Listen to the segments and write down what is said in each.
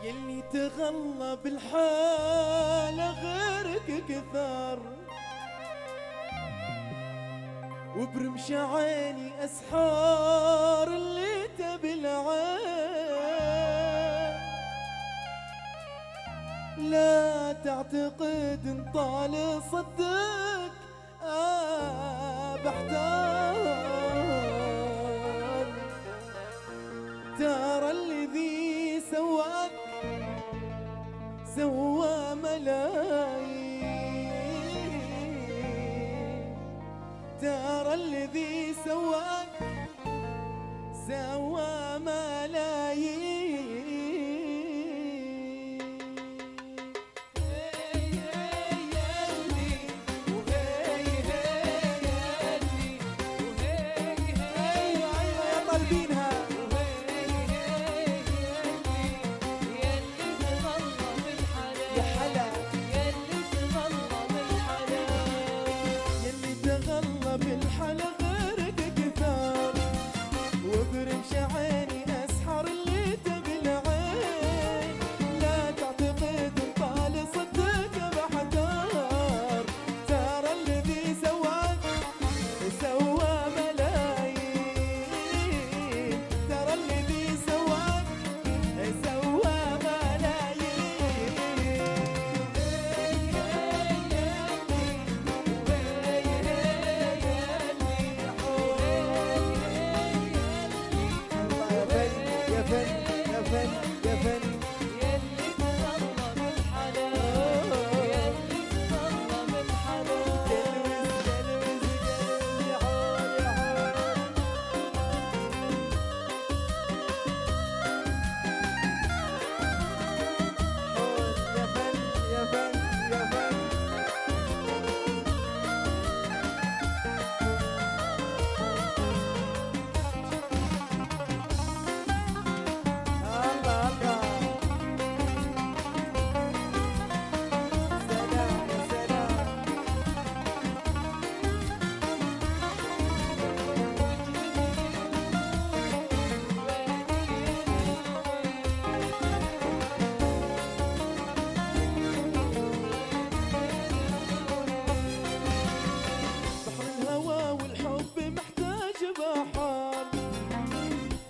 يلي تغلى بالحالة غيرك كثر، وبرمش عيني أسحار اللي تبي العين. لا تعتقد ان طال صدق بحتار، ترى الذي سواك سوى ملايين، ترى الذي سواك سوى ملايين.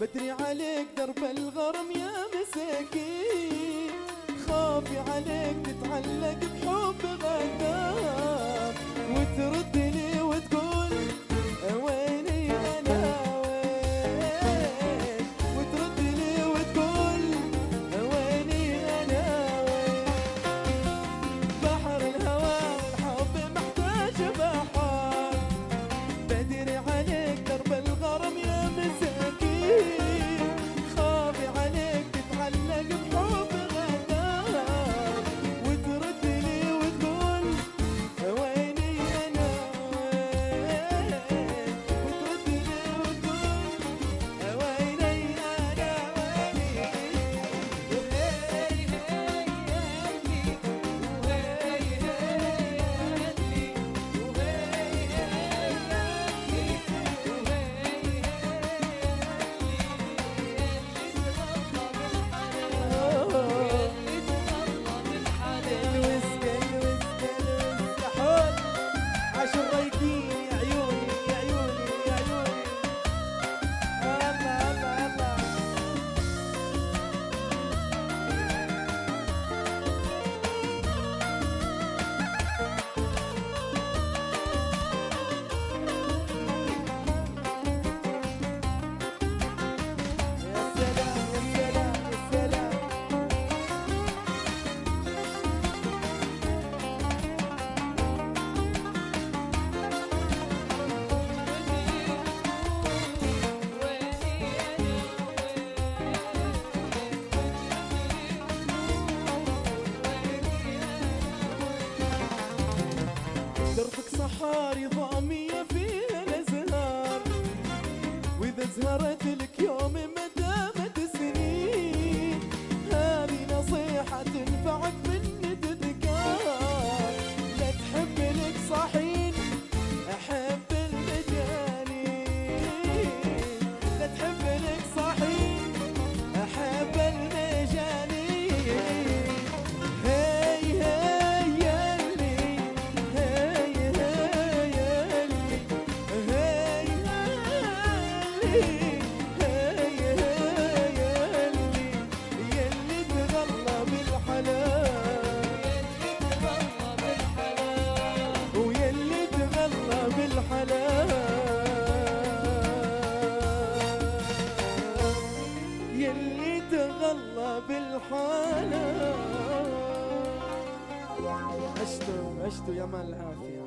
بدري عليك درب الغرم يا مساكين، خافي عليك تتعلق بحب غدار، وترد لي وتقول ويني انا وين، وترد لي وتقول ويني انا وين. بحر الهوى والحب محتاج بحر، بدري عليك درب الغرم يا مساكين، خافي عليك تتعلق بحب غدار، وترد لي وتقول ويني انا وين، وترد لي وتقول ويني انا دربك صحاري ضامية فيها الازهار، واذا زهرت لك يوم ما دامت سنين، هذه نصيحة تنفعك مني تذكار. لا تحب لك صحين احب المجانين، لا تحب لك صحين احب المجانين. الحالة. عشتوا يا مال العافية.